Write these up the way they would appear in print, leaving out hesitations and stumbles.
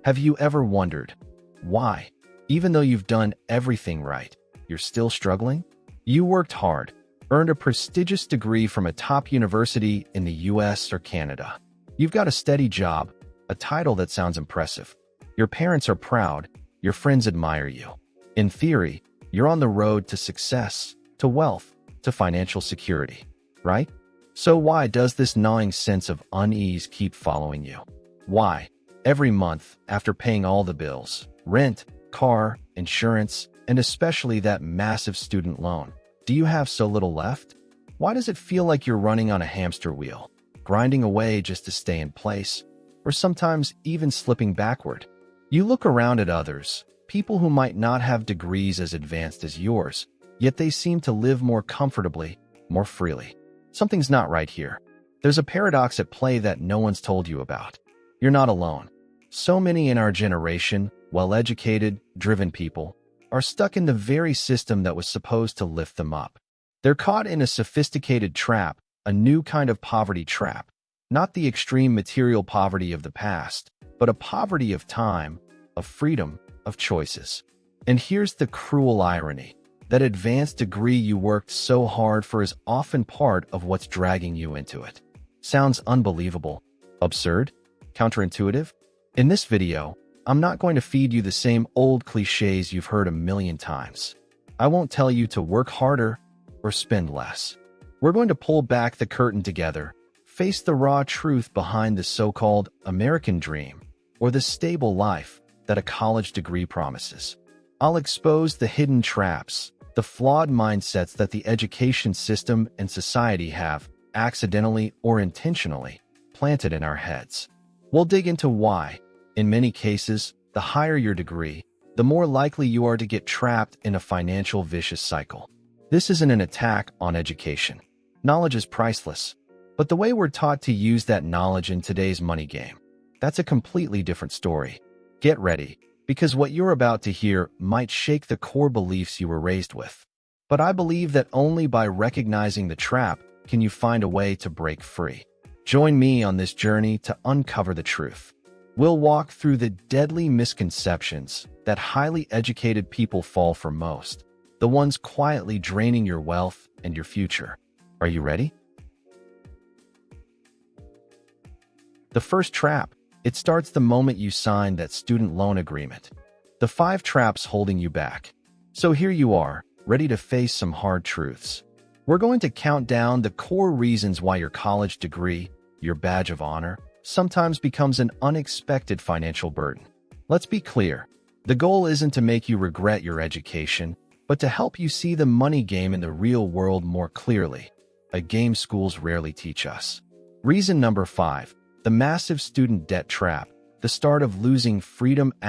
Have you ever wondered why, even though you've done everything right, you're still struggling? You worked hard, earned a prestigious degree from a top university in the US or Canada. You've got a steady job, a title that sounds impressive. Your parents are proud, your friends admire you. In theory, you're on the road to success, to wealth, to financial security, right? So why does this gnawing sense of unease keep following you? Why, every month, after paying all the bills, rent, car, insurance, and especially that massive student loan, do you have so little left? Why does it feel like you're running on a hamster wheel, grinding away just to stay in place, or sometimes even slipping backward? You look around at others, people who might not have degrees as advanced as yours, yet they seem to live more comfortably, more freely. Something's not right here. There's a paradox at play that no one's told you about. You're not alone. So many in our generation, well-educated, driven people, are stuck in the very system that was supposed to lift them up. They're caught in a sophisticated trap, a new kind of poverty trap. Not the extreme material poverty of the past, but a poverty of time, of freedom, of choices. And here's the cruel irony. That advanced degree you worked so hard for is often part of what's dragging you into it. Sounds unbelievable, absurd, counterintuitive? In this video, I'm not going to feed you the same old cliches you've heard a million times. I won't tell you to work harder or spend less. We're going to pull back the curtain together, face the raw truth behind the so-called American dream, or the stable life that a college degree promises. I'll expose the hidden traps, the flawed mindsets that the education system and society have, accidentally or intentionally, planted in our heads. We'll dig into why, in many cases, the higher your degree, the more likely you are to get trapped in a financial vicious cycle. This isn't an attack on education. Knowledge is priceless, but the way we're taught to use that knowledge in today's money game, that's a completely different story. Get ready, because what you're about to hear might shake the core beliefs you were raised with. But I believe that only by recognizing the trap can you find a way to break free. Join me on this journey to uncover the truth. We'll walk through the deadly misconceptions that highly educated people fall for most, the ones quietly draining your wealth and your future. Are you ready? The first trap. It starts the moment you sign that student loan agreement. The 5 traps holding you back. So here you are, ready to face some hard truths. We're going to count down the core reasons why your college degree, your badge of honor, sometimes becomes an unexpected financial burden. Let's be clear. The goal isn't to make you regret your education, but to help you see the money game in the real world more clearly, a game schools rarely teach us. Reason number 5. The massive student debt trap, the start of losing freedom ***.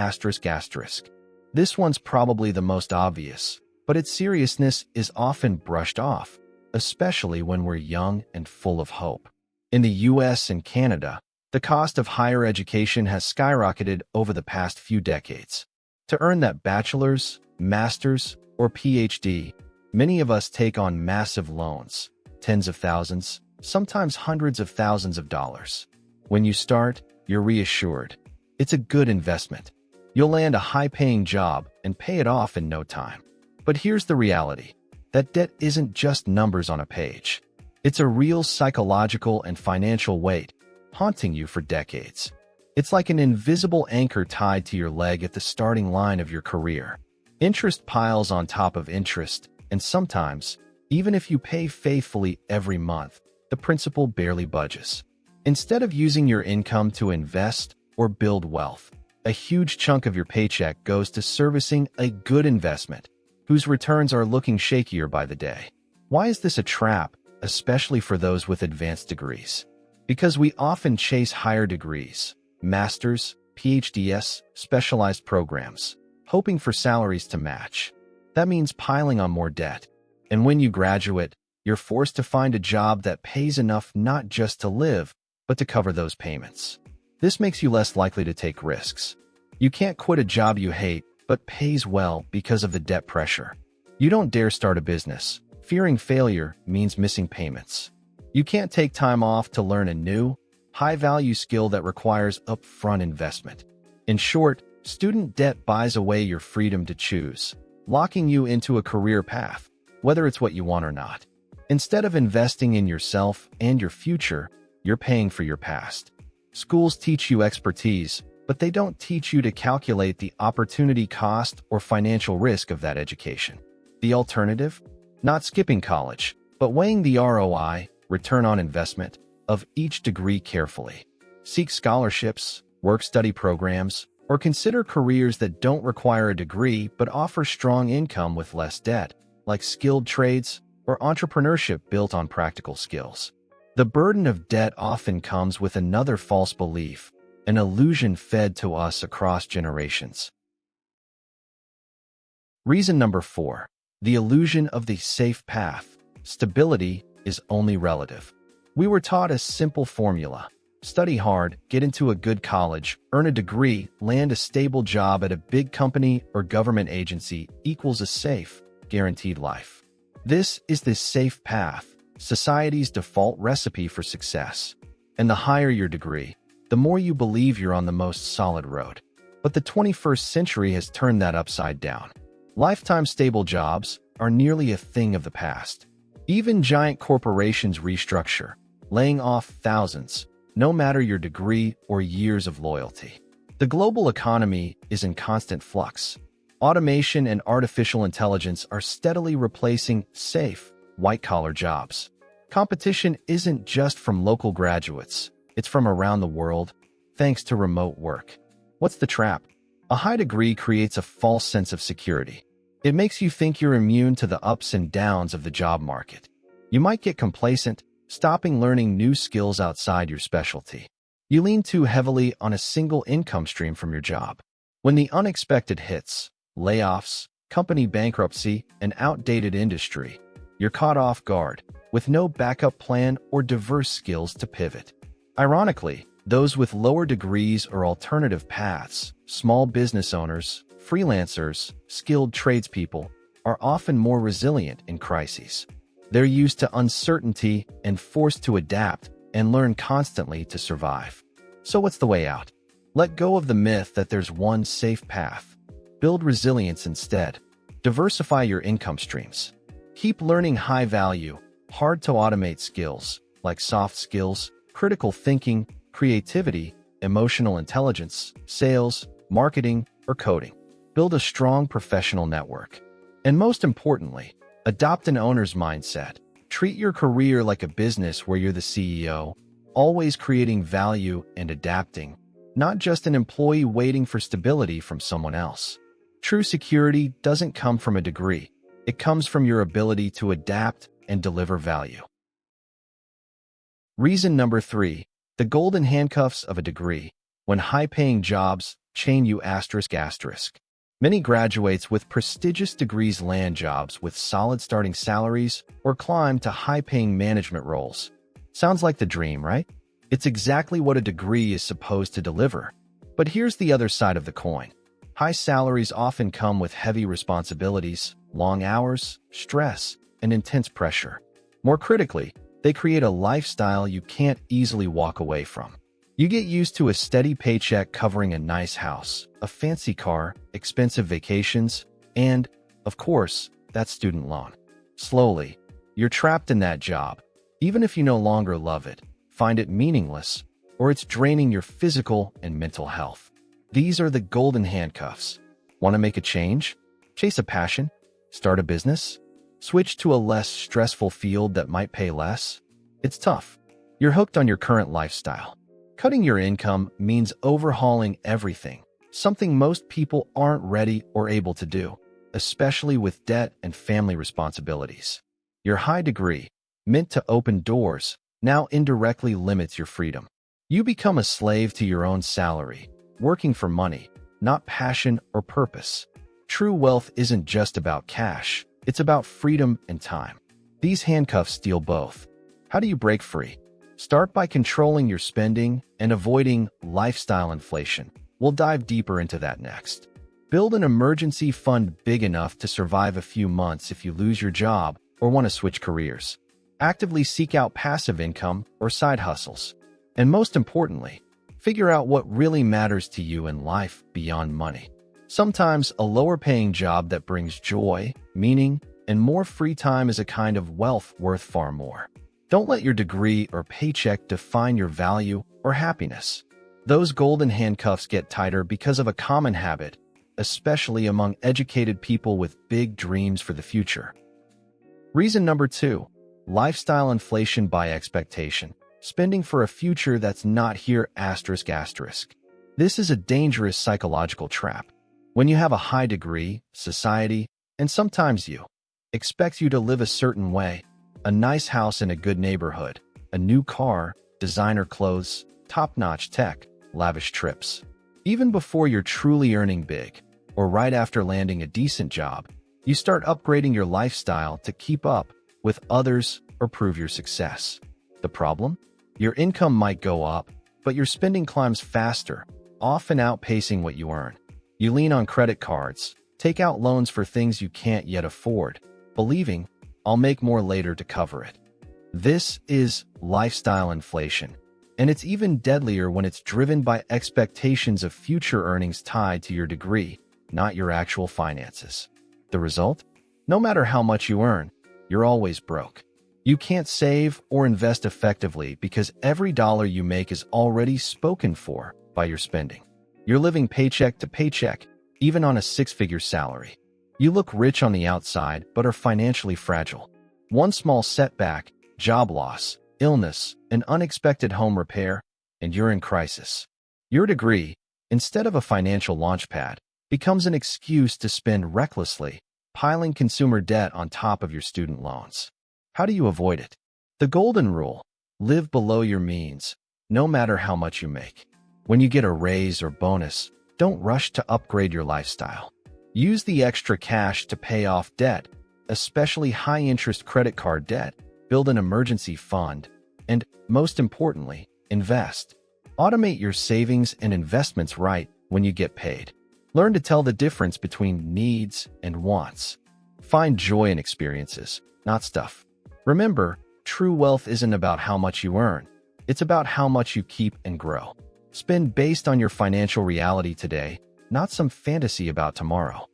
This one's probably the most obvious, but its seriousness is often brushed off, especially when we're young and full of hope. In the US and Canada, the cost of higher education has skyrocketed over the past few decades. To earn that bachelor's, master's, or PhD, many of us take on massive loans, tens of thousands, sometimes hundreds of thousands of dollars. When you start, you're reassured. It's a good investment. You'll land a high-paying job and pay it off in no time. But here's the reality. That debt isn't just numbers on a page. It's a real psychological and financial weight, haunting you for decades. It's like an invisible anchor tied to your leg at the starting line of your career. Interest piles on top of interest, and sometimes, even if you pay faithfully every month, the principal barely budges. Instead of using your income to invest or build wealth, a huge chunk of your paycheck goes to servicing a good investment, whose returns are looking shakier by the day. Why is this a trap, especially for those with advanced degrees? Because we often chase higher degrees, masters, PhDs, specialized programs, hoping for salaries to match. That means piling on more debt. And when you graduate, you're forced to find a job that pays enough not just to live, but to cover those payments. This makes you less likely to take risks. You can't quit a job you hate, but pays well because of the debt pressure. You don't dare start a business. Fearing failure means missing payments. You can't take time off to learn a new, high-value skill that requires upfront investment. In short, student debt buys away your freedom to choose, locking you into a career path, whether it's what you want or not. Instead of investing in yourself and your future, you're paying for your past. Schools teach you expertise, but they don't teach you to calculate the opportunity cost or financial risk of that education. The alternative? Not skipping college, but weighing the ROI, return on investment, of each degree carefully. Seek scholarships, work-study programs, or consider careers that don't require a degree but offer strong income with less debt, like skilled trades or entrepreneurship built on practical skills. The burden of debt often comes with another false belief, an illusion fed to us across generations. Reason number 4. The illusion of the safe path. Stability is only relative. We were taught a simple formula. Study hard, get into a good college, earn a degree, land a stable job at a big company or government agency equals a safe, guaranteed life. This is the safe path, society's default recipe for success. And the higher your degree, the more you believe you're on the most solid road. But the 21st century has turned that upside down. Lifetime stable jobs are nearly a thing of the past. Even giant corporations restructure, laying off thousands, no matter your degree or years of loyalty. The global economy is in constant flux. Automation and artificial intelligence are steadily replacing safe, white-collar jobs. Competition isn't just from local graduates, it's from around the world, thanks to remote work. What's the trap? A high degree creates a false sense of security. It makes you think you're immune to the ups and downs of the job market. You might get complacent, stopping learning new skills outside your specialty. You lean too heavily on a single income stream from your job. When the unexpected hits, layoffs, company bankruptcy, and outdated industry, you're caught off guard, with no backup plan or diverse skills to pivot. Ironically, those with lower degrees or alternative paths, small business owners, freelancers, skilled tradespeople, are often more resilient in crises. They're used to uncertainty and forced to adapt and learn constantly to survive. So what's the way out? Let go of the myth that there's one safe path. Build resilience instead. Diversify your income streams. Keep learning high-value, hard-to-automate skills like soft skills, critical thinking, creativity, emotional intelligence, sales, marketing, or coding. Build a strong professional network. And most importantly, adopt an owner's mindset. Treat your career like a business where you're the CEO, always creating value and adapting, not just an employee waiting for stability from someone else. True security doesn't come from a degree. It comes from your ability to adapt and deliver value. Reason number 3. The golden handcuffs of a degree. When high-paying jobs chain you ***. Many graduates with prestigious degrees land jobs with solid starting salaries or climb to high-paying management roles. Sounds like the dream, right? It's exactly what a degree is supposed to deliver. But here's the other side of the coin. High salaries often come with heavy responsibilities, long hours, stress, and intense pressure. More critically, they create a lifestyle you can't easily walk away from. You get used to a steady paycheck covering a nice house, a fancy car, expensive vacations, and, of course, that student loan. Slowly, you're trapped in that job, even if you no longer love it, find it meaningless, or it's draining your physical and mental health. These are the golden handcuffs. Want to make a change? Chase a passion? Start a business? Switch to a less stressful field that might pay less? It's tough. You're hooked on your current lifestyle. Cutting your income means overhauling everything, something most people aren't ready or able to do, especially with debt and family responsibilities. Your high degree, meant to open doors, now indirectly limits your freedom. You become a slave to your own salary, working for money, not passion or purpose. True wealth isn't just about cash, it's about freedom and time. These handcuffs steal both. How do you break free? Start by controlling your spending and avoiding lifestyle inflation. We'll dive deeper into that next. Build an emergency fund big enough to survive a few months if you lose your job or want to switch careers. Actively seek out passive income or side hustles. And most importantly, Figure out what really matters to you in life beyond money. Sometimes a lower-paying job that brings joy, meaning, and more free time is a kind of wealth worth far more. Don't let your degree or paycheck define your value or happiness. Those golden handcuffs get tighter because of a common habit, especially among educated people with big dreams for the future. Reason number 2, lifestyle inflation by expectation. Spending for a future that's not here ***. This is a dangerous psychological trap. When you have a high degree, society, and sometimes you, expect you to live a certain way, a nice house in a good neighborhood, a new car, designer clothes, top-notch tech, lavish trips. Even before you're truly earning big, or right after landing a decent job, you start upgrading your lifestyle to keep up with others or prove your success. The problem? Your income might go up, but your spending climbs faster, often outpacing what you earn. You lean on credit cards, take out loans for things you can't yet afford, believing, "I'll make more later to cover it." This is lifestyle inflation, and it's even deadlier when it's driven by expectations of future earnings tied to your degree, not your actual finances. The result? No matter how much you earn, you're always broke. You can't save or invest effectively because every dollar you make is already spoken for by your spending. You're living paycheck to paycheck, even on a 6-figure salary. You look rich on the outside but are financially fragile. One small setback, job loss, illness, an unexpected home repair, and you're in crisis. Your degree, instead of a financial launchpad, becomes an excuse to spend recklessly, piling consumer debt on top of your student loans. How do you avoid it? The golden rule: live below your means, no matter how much you make. When you get a raise or bonus, don't rush to upgrade your lifestyle. Use the extra cash to pay off debt, especially high-interest credit card debt, build an emergency fund, and, most importantly, invest. Automate your savings and investments right when you get paid. Learn to tell the difference between needs and wants. Find joy in experiences, not stuff. Remember, true wealth isn't about how much you earn. It's about how much you keep and grow. Spend based on your financial reality today, not some fantasy about tomorrow.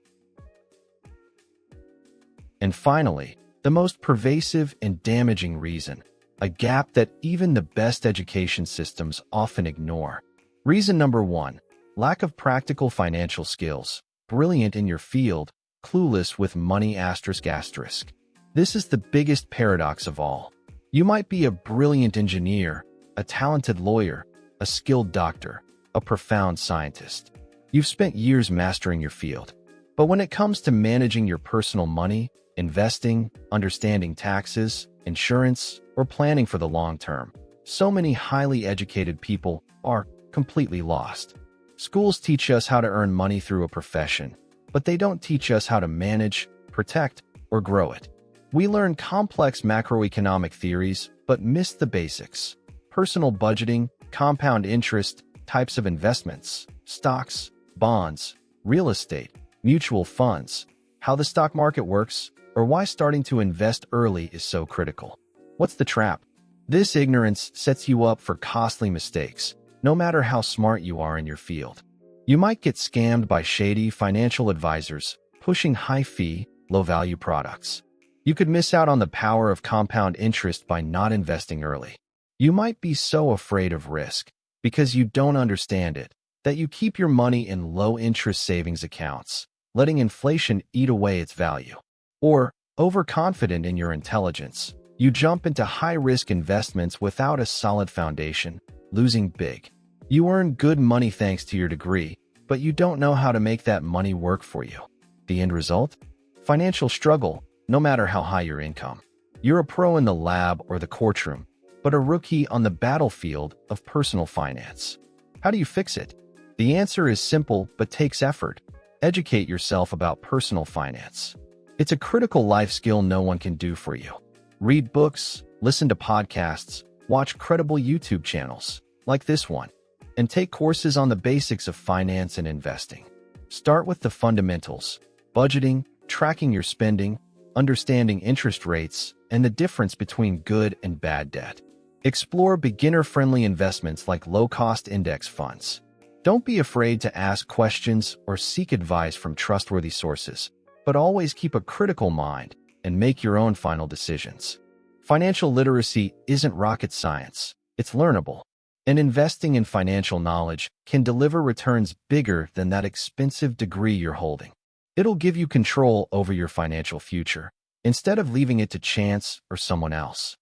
And finally, the most pervasive and damaging reason, a gap that even the best education systems often ignore. Reason number 1, lack of practical financial skills. Brilliant in your field, clueless with money ***. This is the biggest paradox of all. You might be a brilliant engineer, a talented lawyer, a skilled doctor, a profound scientist. You've spent years mastering your field. But when it comes to managing your personal money, investing, understanding taxes, insurance, or planning for the long term, so many highly educated people are completely lost. Schools teach us how to earn money through a profession, but they don't teach us how to manage, protect, or grow it. We learn complex macroeconomic theories, but miss the basics: personal budgeting, compound interest, types of investments, stocks, bonds, real estate, mutual funds, how the stock market works, or why starting to invest early is so critical. What's the trap? This ignorance sets you up for costly mistakes, no matter how smart you are in your field. You might get scammed by shady financial advisors pushing high-fee, low-value products. You could miss out on the power of compound interest by not investing early. You might be so afraid of risk, because you don't understand it, that you keep your money in low-interest savings accounts, letting inflation eat away its value. Or, overconfident in your intelligence, you jump into high-risk investments without a solid foundation, losing big. You earn good money thanks to your degree, but you don't know how to make that money work for you. The end result? Financial struggle, no matter how high your income. You're a pro in the lab or the courtroom, but a rookie on the battlefield of personal finance. How do you fix it? The answer is simple but takes effort. Educate yourself about personal finance. It's a critical life skill no one can do for you. Read books, listen to podcasts, watch credible YouTube channels, like this one, and take courses on the basics of finance and investing. Start with the fundamentals: budgeting, tracking your spending, understanding interest rates, and the difference between good and bad debt. Explore beginner-friendly investments like low-cost index funds. Don't be afraid to ask questions or seek advice from trustworthy sources, but always keep a critical mind and make your own final decisions. Financial literacy isn't rocket science, it's learnable. And investing in financial knowledge can deliver returns bigger than that expensive degree you're holding. It'll give you control over your financial future, instead of leaving it to chance or someone else.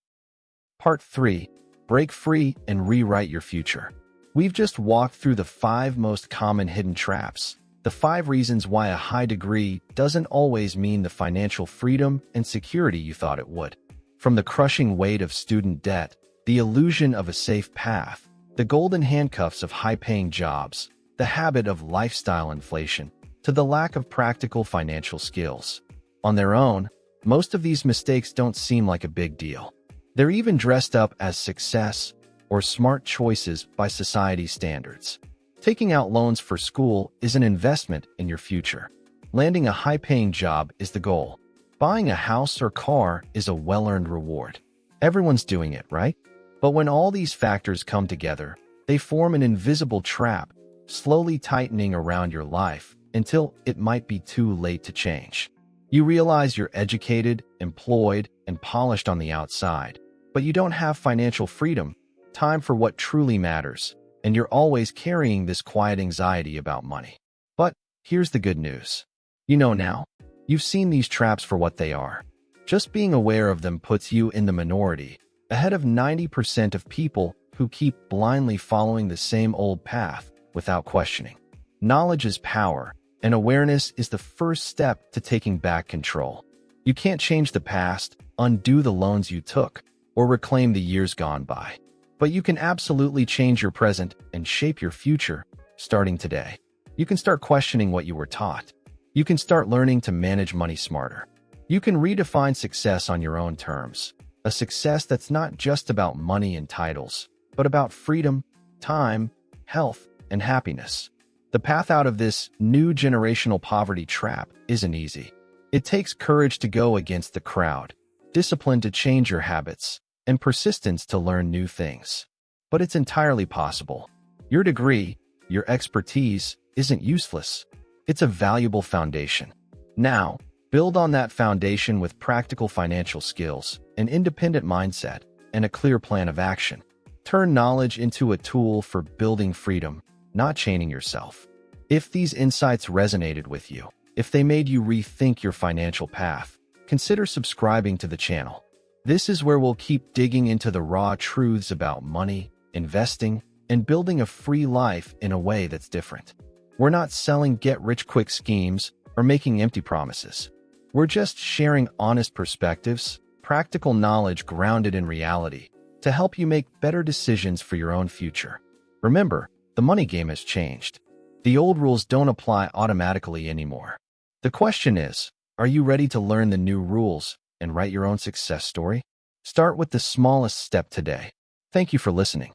Part 3. Break free and rewrite your future. We've just walked through the 5 most common hidden traps, the 5 reasons why a high degree doesn't always mean the financial freedom and security you thought it would. From the crushing weight of student debt, the illusion of a safe path, the golden handcuffs of high-paying jobs, the habit of lifestyle inflation, to the lack of practical financial skills. On their own, most of these mistakes don't seem like a big deal. They're even dressed up as success or smart choices by society's standards. Taking out loans for school is an investment in your future. Landing a high-paying job is the goal. Buying a house or car is a well-earned reward. Everyone's doing it, right? But when all these factors come together, they form an invisible trap, slowly tightening around your life until it might be too late to change. You realize you're educated, employed, and polished on the outside, but you don't have financial freedom, time for what truly matters, and you're always carrying this quiet anxiety about money. But here's the good news. You know now. You've seen these traps for what they are. Just being aware of them puts you in the minority, ahead of 90% of people who keep blindly following the same old path without questioning. Knowledge is power, and awareness is the first step to taking back control. You can't change the past, undo the loans you took, or reclaim the years gone by. But you can absolutely change your present and shape your future, starting today. You can start questioning what you were taught. You can start learning to manage money smarter. You can redefine success on your own terms. A success that's not just about money and titles, but about freedom, time, health, and happiness. The path out of this new generational poverty trap isn't easy. It takes courage to go against the crowd, discipline to change your habits, and persistence to learn new things. But it's entirely possible. Your degree, your expertise, isn't useless. It's a valuable foundation. Now, build on that foundation with practical financial skills, an independent mindset, and a clear plan of action. Turn knowledge into a tool for building freedom, not chaining yourself. If these insights resonated with you, if they made you rethink your financial path, consider subscribing to the channel. This is where we'll keep digging into the raw truths about money, investing, and building a free life in a way that's different. We're not selling get-rich-quick schemes or making empty promises. We're just sharing honest perspectives, practical knowledge grounded in reality, to help you make better decisions for your own future. Remember, the money game has changed. The old rules don't apply automatically anymore. The question is, are you ready to learn the new rules and write your own success story? Start with the smallest step today. Thank you for listening.